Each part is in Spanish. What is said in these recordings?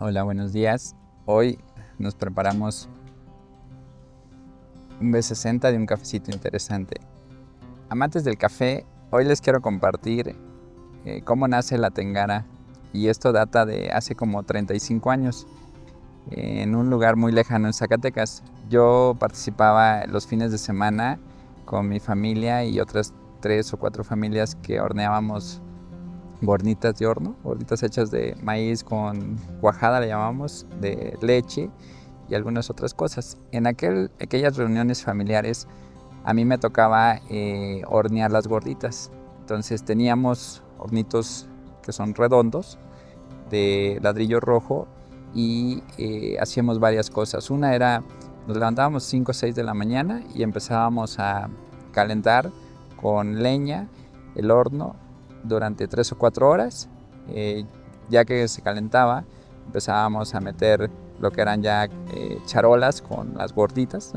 Hola, buenos días. Hoy nos preparamos un B60 de un cafecito interesante. Amantes del café, hoy les quiero compartir cómo nace la Tengara, y esto data de hace como 35 años, en un lugar muy lejano en Zacatecas. Yo participaba los fines de semana con mi familia y otras 3 o 4 familias que horneábamos gorditas de horno, gorditas hechas de maíz con cuajada, le llamamos, de leche y algunas otras cosas. En aquellas reuniones familiares a mí me tocaba hornear las gorditas. Entonces teníamos hornitos que son redondos, de ladrillo rojo, y hacíamos varias cosas. Una era, nos levantábamos 5 o 6 de la mañana y empezábamos a calentar con leña el horno durante 3 o 4 horas. Ya que se calentaba, empezábamos a meter lo que eran ya charolas con las gorditas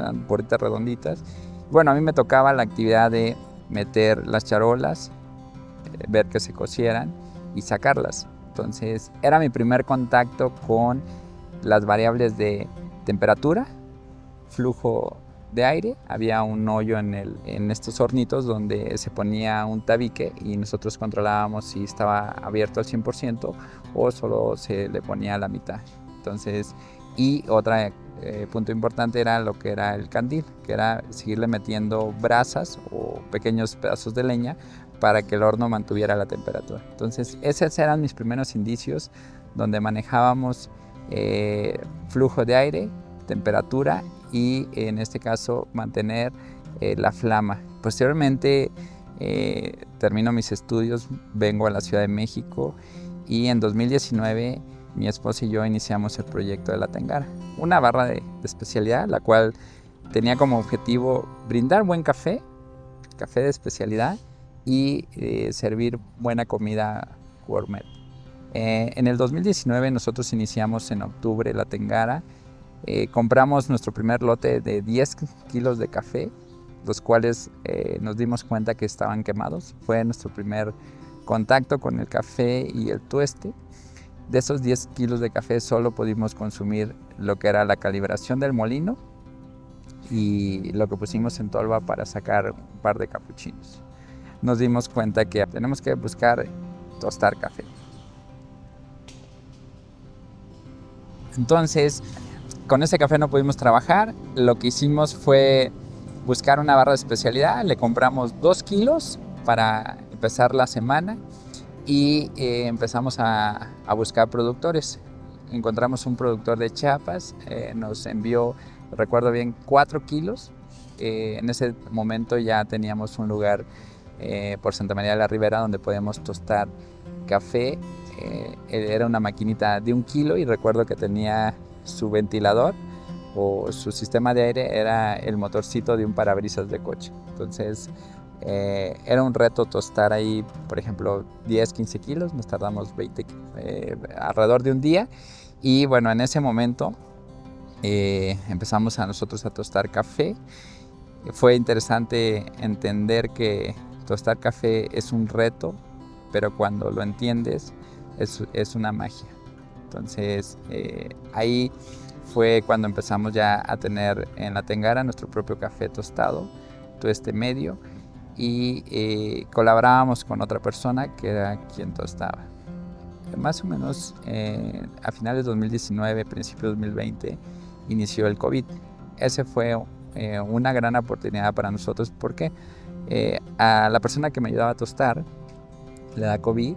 redonditas. Bueno, a mí me tocaba la actividad de meter las charolas, ver que se cocieran y sacarlas. Entonces era mi primer contacto con las variables de temperatura, flujo de aire. Había un hoyo en estos hornitos donde se ponía un tabique y nosotros controlábamos si estaba abierto al 100% o solo se le ponía a la mitad. Entonces, y otro punto importante era lo que era el candil, que era seguirle metiendo brasas o pequeños pedazos de leña para que el horno mantuviera la temperatura. Entonces, esos eran mis primeros indicios donde manejábamos flujo de aire, temperatura y en este caso mantener la flama. Posteriormente termino mis estudios, vengo a la Ciudad de México y en 2019 mi esposa y yo iniciamos el proyecto de la Tengara, una barra de especialidad, la cual tenía como objetivo brindar buen café de especialidad y servir buena comida gourmet. En el 2019 nosotros iniciamos en octubre la Tengara. Compramos nuestro primer lote de 10 kilos de café, los cuales nos dimos cuenta que estaban quemados. Fue nuestro primer contacto con el café y el tueste. De esos 10 kilos de café solo pudimos consumir lo que era la calibración del molino y lo que pusimos en tolva para sacar un par de capuchinos. Nos dimos cuenta que tenemos que buscar tostar café. Entonces, con ese café no pudimos trabajar. Lo que hicimos fue buscar una barra de especialidad. Le compramos 2 kilos para empezar la semana y empezamos a buscar productores. Encontramos un productor de Chiapas, nos envió, recuerdo bien, 4 kilos. En ese momento ya teníamos un lugar por Santa María de la Ribera donde podíamos tostar café. Era una maquinita de 1 kilo y recuerdo que tenía su ventilador o su sistema de aire, era el motorcito de un parabrisas de coche. Entonces era un reto tostar ahí, por ejemplo, 10, 15 kilos, nos tardamos alrededor de un día. Y bueno, en ese momento empezamos a nosotros a tostar café. Fue interesante entender que tostar café es un reto, pero cuando lo entiendes es una magia. Entonces ahí fue cuando empezamos ya a tener en la Tengara nuestro propio café tostado, tueste medio, y colaborábamos con otra persona que era quien tostaba. Más o menos a finales de 2019, principios de 2020, inició el COVID. Ese fue una gran oportunidad para nosotros porque a la persona que me ayudaba a tostar le da COVID,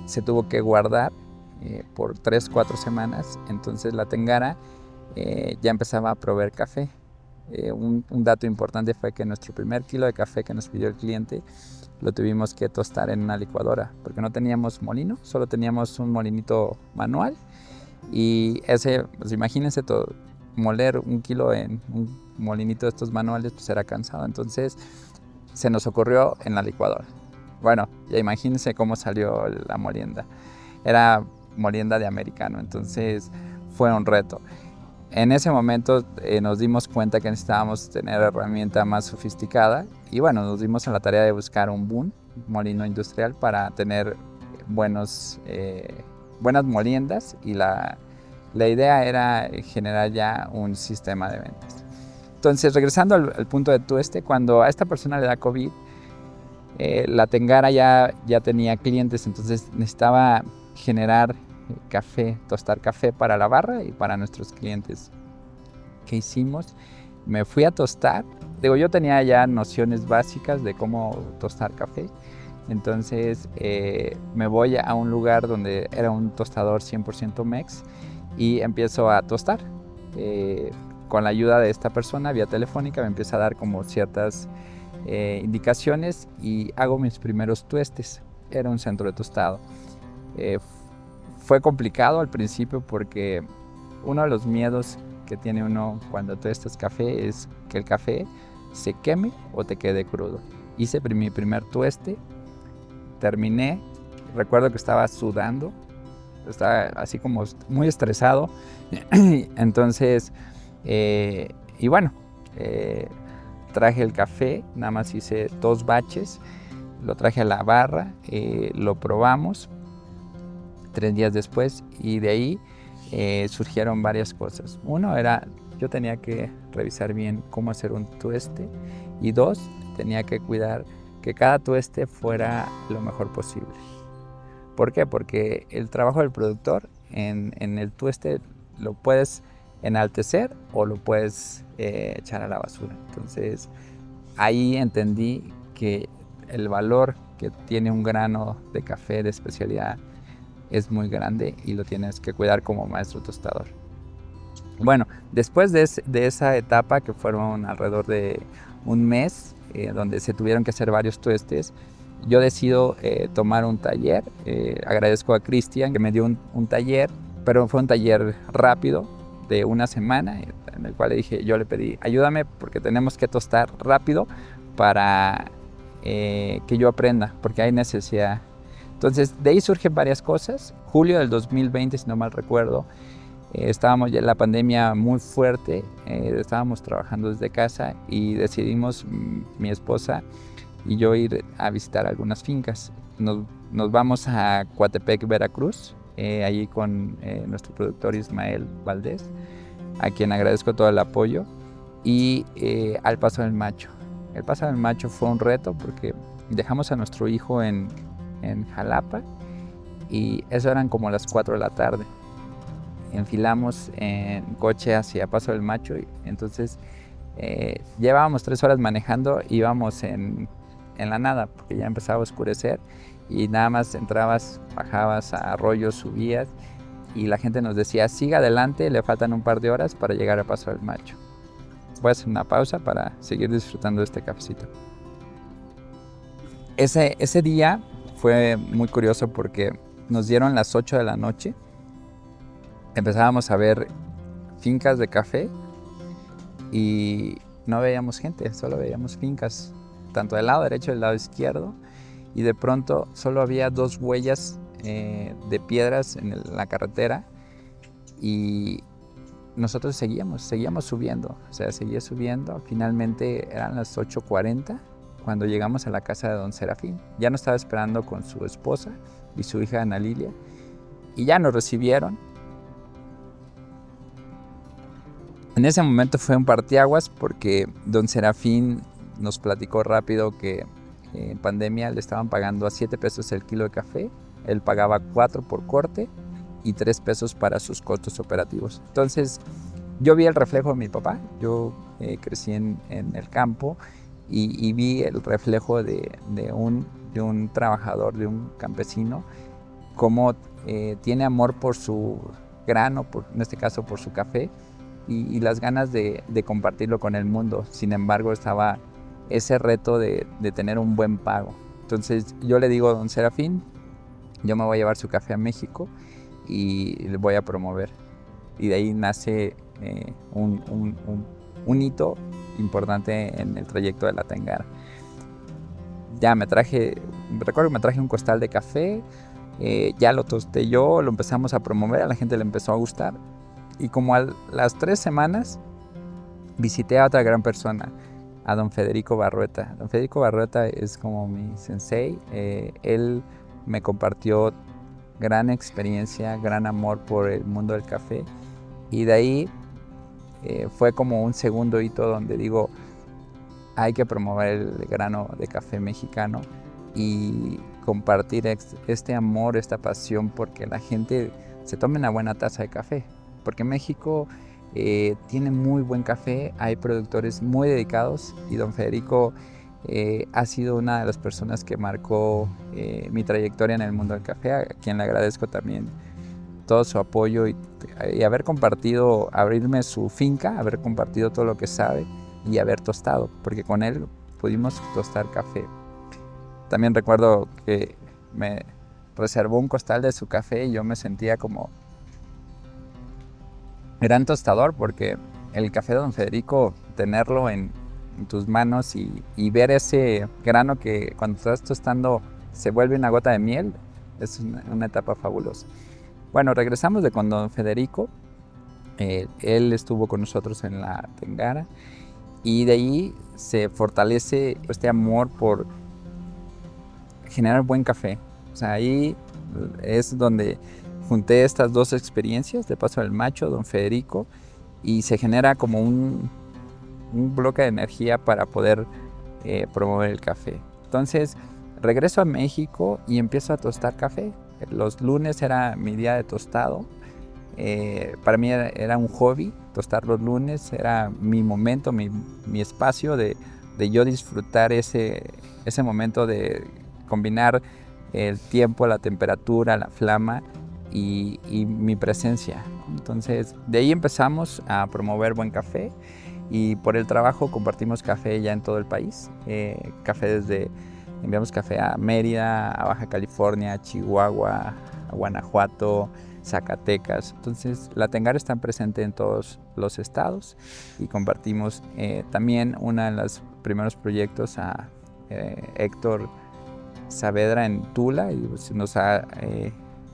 se tuvo que guardar por 3 o 4 semanas. Entonces la Tengara ya empezaba a proveer café. Un dato importante fue que nuestro primer kilo de café que nos pidió el cliente lo tuvimos que tostar en una licuadora porque no teníamos molino, solo teníamos un molinito manual. Y ese, pues imagínense moler 1 kilo en un molinito de estos manuales, pues era cansado. Entonces se nos ocurrió en la licuadora. Bueno, ya imagínense cómo salió la molienda. Era molienda de americano, entonces fue un reto. En ese momento nos dimos cuenta que necesitábamos tener herramienta más sofisticada y bueno, nos dimos a la tarea de buscar un molino industrial para tener buenas moliendas y la la idea era generar ya un sistema de ventas. Entonces, regresando al punto de tueste, cuando a esta persona le da COVID, la Tengara ya tenía clientes, entonces necesitaba generar café, tostar café para la barra y para nuestros clientes. ¿Qué hicimos? Me fui a tostar. Digo, yo tenía ya nociones básicas de cómo tostar café. Entonces me voy a un lugar donde era un tostador 100% Mex y empiezo a tostar. Con la ayuda de esta persona vía telefónica me empieza a dar como ciertas indicaciones y hago mis primeros tuestes. Era un centro de tostado. Fue complicado al principio porque uno de los miedos que tiene uno cuando tuestas café es que el café se queme o te quede crudo. Hice mi primer tueste, terminé, recuerdo que estaba sudando, estaba así como muy estresado. Entonces, y bueno, traje el café, nada más hice 2 baches, lo traje a la barra, lo probamos 3 días después y de ahí surgieron varias cosas. Uno era, yo tenía que revisar bien cómo hacer un tueste y 2, tenía que cuidar que cada tueste fuera lo mejor posible. ¿Por qué? Porque el trabajo del productor en el tueste lo puedes enaltecer o lo puedes echar a la basura. Entonces ahí entendí que el valor que tiene un grano de café de especialidad es muy grande y lo tienes que cuidar como maestro tostador. Bueno, después de esa etapa, que fueron alrededor de un mes, donde se tuvieron que hacer varios tuestes, yo decido tomar un taller. Agradezco a Cristian que me dio un taller, pero fue un taller rápido de una semana, en el cual yo le pedí, ayúdame porque tenemos que tostar rápido para que yo aprenda, porque hay necesidad. Entonces, de ahí surgen varias cosas. Julio del 2020, si no mal recuerdo, estábamos ya en la pandemia muy fuerte, estábamos trabajando desde casa y decidimos, mi esposa y yo, ir a visitar algunas fincas. Nos vamos a Coatepec, Veracruz, allí con nuestro productor Ismael Valdés, a quien agradezco todo el apoyo, y al Paso del Macho. El Paso del Macho fue un reto porque dejamos a nuestro hijo en Jalapa y eso eran como las 4 de la tarde. Enfilamos en coche hacia Paso del Macho y entonces llevábamos 3 horas manejando, íbamos en la nada porque ya empezaba a oscurecer y nada más entrabas, bajabas a arroyos, subías y la gente nos decía, siga adelante, le faltan un par de horas para llegar a Paso del Macho. Voy a hacer una pausa para seguir disfrutando de este cafecito. Ese día fue muy curioso porque nos dieron las 8 de la noche, empezábamos a ver fincas de café y no veíamos gente, solo veíamos fincas, tanto del lado derecho y del lado izquierdo, y de pronto solo había 2 huellas de piedras en la carretera y nosotros seguíamos subiendo, o sea, seguía subiendo. Finalmente eran las 8:40 cuando llegamos a la casa de don Serafín. Ya nos estaba esperando con su esposa y su hija Ana Lilia y ya nos recibieron. En ese momento fue un parteaguas porque don Serafín nos platicó rápido que en pandemia le estaban pagando a 7 pesos el kilo de café. Él pagaba 4 por corte y 3 pesos para sus costos operativos. Entonces yo vi el reflejo de mi papá. Yo crecí en el campo y vi el reflejo de un trabajador, de un campesino, cómo tiene amor por su grano, en este caso por su café, y las ganas de compartirlo con el mundo. Sin embargo, estaba ese reto de tener un buen pago. Entonces yo le digo a don Serafín, yo me voy a llevar su café a México y le voy a promover. Y de ahí nace un hito importante en el trayecto de la Tengara. Ya recuerdo que me traje un costal de café, ya lo tosté yo, lo empezamos a promover, a la gente le empezó a gustar. Y como a las 3 semanas visité a otra gran persona, a don Federico Barrueta. Don Federico Barrueta es como mi sensei. Él me compartió gran experiencia, gran amor por el mundo del café. Y de ahí fue como un segundo hito donde digo, hay que promover el grano de café mexicano y compartir este amor, esta pasión porque la gente se tome una buena taza de café. Porque México tiene muy buen café, hay productores muy dedicados y don Federico ha sido una de las personas que marcó mi trayectoria en el mundo del café, a quien le agradezco también todo su apoyo y haber compartido, abrirme su finca, haber compartido todo lo que sabe y haber tostado, porque con él pudimos tostar café. También recuerdo que me reservó un costal de su café y yo me sentía como gran tostador, porque el café de don Federico, tenerlo en tus manos y ver ese grano que cuando estás tostando se vuelve una gota de miel, es una etapa fabulosa. Bueno, regresamos de con don Federico. Él estuvo con nosotros en la Tengara y de ahí se fortalece este amor por generar buen café. O sea, ahí es donde junté estas dos experiencias de Paso del Macho, don Federico, y se genera como un bloque de energía para poder promover el café. Entonces regreso a México y empiezo a tostar café. Los lunes era mi día de tostado. Para mí era un hobby, tostar los lunes, era mi momento, mi espacio de yo disfrutar ese momento de combinar el tiempo, la temperatura, la flama y mi presencia. Entonces de ahí empezamos a promover buen café y por el trabajo compartimos café ya en todo el país. Enviamos café a Mérida, a Baja California, a Chihuahua, a Guanajuato, Zacatecas. Entonces la Tengara está presente en todos los estados y compartimos también uno de los primeros proyectos a Héctor Saavedra en Tula y pues, nos ha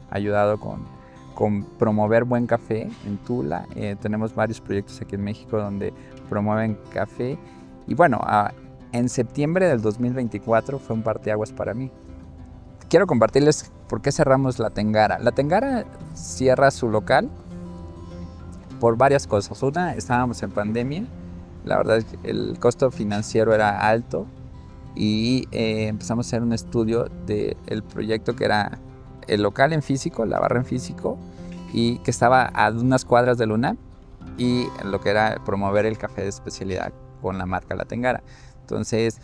ayudado con promover buen café en Tula. Tenemos varios proyectos aquí en México donde promueven café y bueno, en septiembre del 2024 fue un parteaguas para mí. Quiero compartirles por qué cerramos la Tengara. La Tengara cierra su local por varias cosas. Una, estábamos en pandemia, la verdad es que el costo financiero era alto y empezamos a hacer un estudio del proyecto que era el local en físico, la barra en físico, y que estaba a unas cuadras del UNAM, y lo que era promover el café de especialidad con la marca La Tengara. Entonces,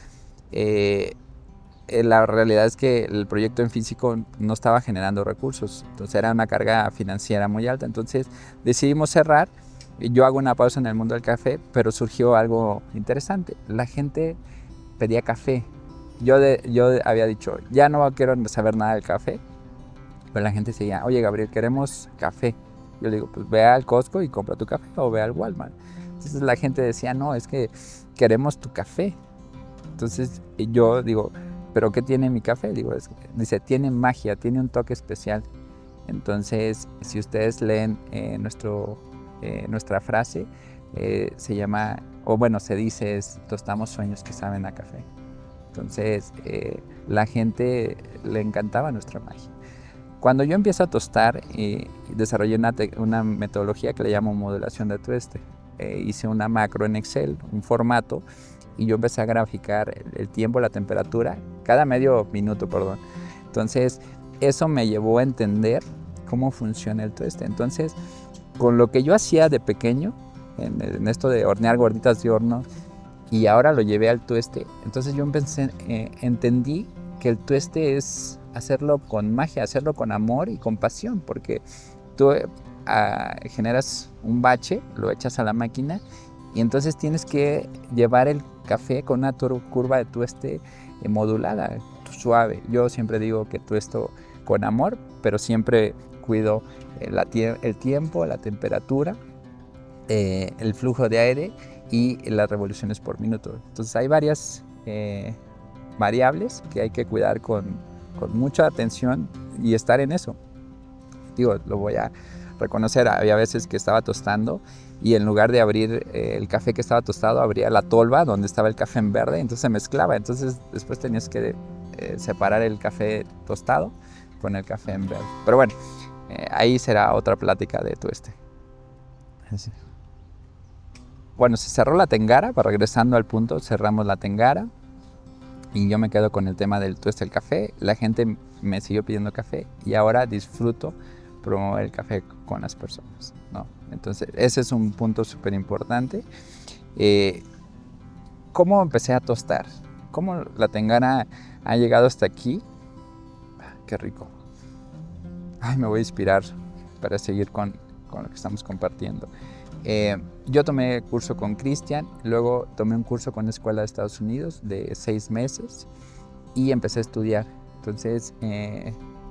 la realidad es que el proyecto en físico no estaba generando recursos, entonces era una carga financiera muy alta. Entonces decidimos cerrar. Yo hago una pausa en el mundo del café, pero surgió algo interesante. La gente pedía café. Yo había dicho, ya no quiero saber nada del café, pero la gente decía, oye Gabriel, queremos café. Yo le digo, pues ve al Costco y compra tu café, o ve al Walmart. Entonces la gente decía, no, es que queremos tu café. Entonces yo digo, ¿pero qué tiene mi café? Dice, tiene magia, tiene un toque especial. Entonces, si ustedes leen nuestra frase, se llama, o bueno, se dice, tostamos sueños que saben a café. Entonces, la gente le encantaba nuestra magia. Cuando yo empiezo a tostar, desarrollé una metodología que le llamo modelación de tueste. Hice una macro en Excel, un formato, y yo empecé a graficar el tiempo, la temperatura, cada medio minuto, perdón. Entonces, eso me llevó a entender cómo funciona el tueste. Entonces, con lo que yo hacía de pequeño, en esto de hornear gorditas de horno, y ahora lo llevé al tueste, entonces yo entendí que el tueste es hacerlo con magia, hacerlo con amor y con pasión, porque tú generas un bache, lo echas a la máquina y entonces tienes que llevar el café con una curva de tueste modulada, suave. Yo siempre digo que tuesto con amor, pero siempre cuido el tiempo, la temperatura, el flujo de aire y las revoluciones por minuto. Entonces hay varias variables que hay que cuidar con mucha atención y estar en eso. Digo, lo voy a reconocer, había veces que estaba tostando y en lugar de abrir el café que estaba tostado, abría la tolva donde estaba el café en verde, entonces se mezclaba. Entonces después tenías que separar el café tostado pone el café en verde. Pero bueno, ahí será otra plática de tueste. Así. Bueno, se cerró la tengara, regresando al punto, cerramos la tengara y yo me quedo con el tema del tueste del café. La gente me siguió pidiendo café y ahora disfruto promover el café con las personas, ¿no? Entonces, ese es un punto súper importante. ¿Cómo empecé a tostar? ¿Cómo la tengara ha llegado hasta aquí? Qué rico. Ay, me voy a inspirar para seguir con lo que estamos compartiendo. Yo tomé curso con Cristian, luego tomé un curso con la Escuela de Estados Unidos de 6 meses y empecé a estudiar. Entonces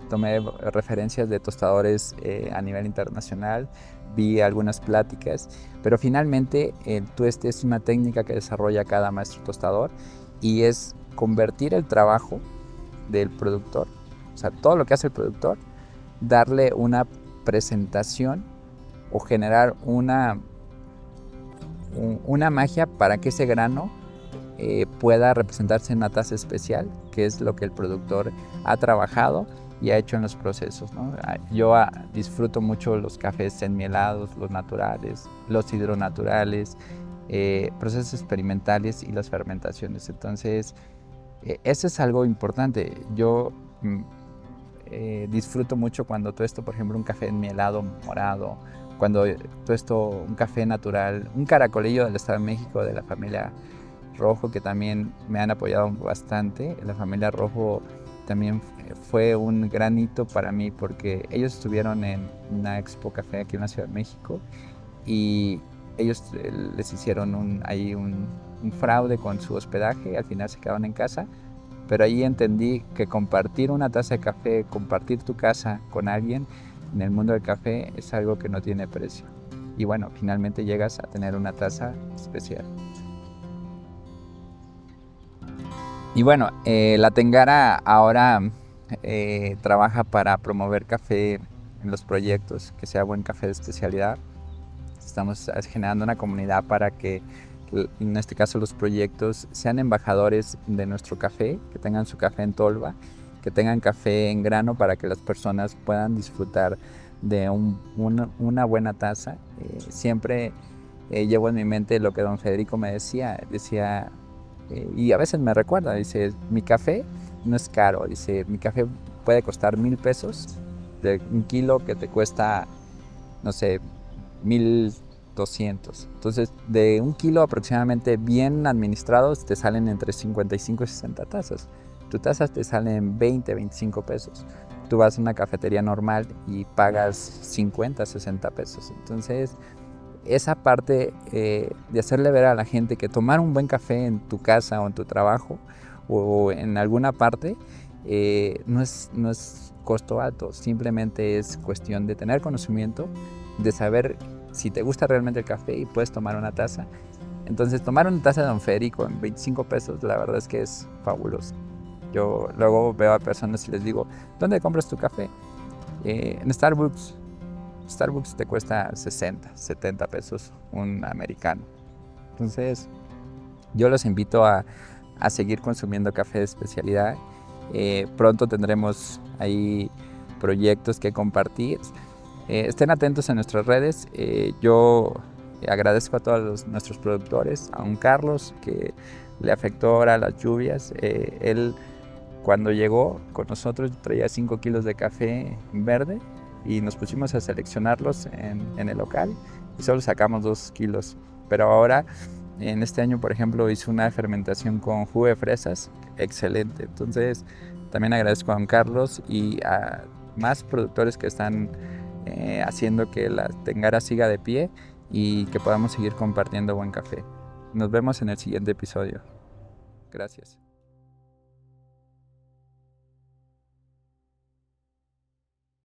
tomé referencias de tostadores a nivel internacional, vi algunas pláticas, pero finalmente el tueste es una técnica que desarrolla cada maestro tostador y es convertir el trabajo del productor, o sea, todo lo que hace el productor, darle una presentación o generar una magia para que ese grano pueda representarse en una taza especial, que es lo que el productor ha trabajado y ha hecho en los procesos, ¿no? Yo disfruto mucho los cafés enmielados, los naturales, los hidronaturales, procesos experimentales y las fermentaciones. Entonces, eso es algo importante. Yo disfruto mucho cuando tuesto, por ejemplo, un café enmielado morado, cuando tuesto un café natural, un caracolillo del Estado de México de la familia Rojo, que también me han apoyado bastante. La familia Rojo también fue un gran hito para mí porque ellos estuvieron en una Expo Café aquí en la Ciudad de México y ellos les hicieron un fraude con su hospedaje, al final se quedaron en casa, pero ahí entendí que compartir una taza de café, compartir tu casa con alguien en el mundo del café es algo que no tiene precio. Y bueno, finalmente llegas a tener una taza especial. Y bueno, la Tengara ahora trabaja para promover café en los proyectos, que sea buen café de especialidad. Estamos generando una comunidad para que, en este caso, los proyectos sean embajadores de nuestro café, que tengan su café en tolva, que tengan café en grano para que las personas puedan disfrutar de una buena taza. Siempre llevo en mi mente lo que don Federico me decía, y a veces me recuerda, dice, mi café no es caro, dice, mi café puede costar 1,000 pesos, de un kilo que te cuesta, no sé, 1,200. Entonces, de un kilo aproximadamente bien administrados te salen entre 55 y 60 tazas. Tu tazas te salen 20, 25 pesos. Tú vas a una cafetería normal y pagas 50, 60 pesos. Entonces, esa parte de hacerle ver a la gente que tomar un buen café en tu casa o en tu trabajo o en alguna parte no es costo alto, simplemente es cuestión de tener conocimiento, de saber si te gusta realmente el café y puedes tomar una taza. Entonces, tomar una taza de Don Federico en 25 pesos, la verdad es que es fabuloso. Yo luego veo a personas y les digo, ¿dónde compras tu café? En Starbucks. Starbucks te cuesta 60, 70 pesos un americano. Entonces, yo los invito a seguir consumiendo café de especialidad. Pronto tendremos ahí proyectos que compartir. Estén atentos a nuestras redes. Yo agradezco a todos nuestros productores, a un Carlos que le afectó ahora las lluvias. Él, cuando llegó con nosotros, traía 5 kilos de café verde y nos pusimos a seleccionarlos en el local y solo sacamos 2 kilos. Pero ahora, en este año, por ejemplo, hizo una fermentación con jugo de fresas excelente. Entonces, también agradezco a don Carlos y a más productores que están haciendo que la Tengara siga de pie y que podamos seguir compartiendo buen café. Nos vemos en el siguiente episodio. Gracias.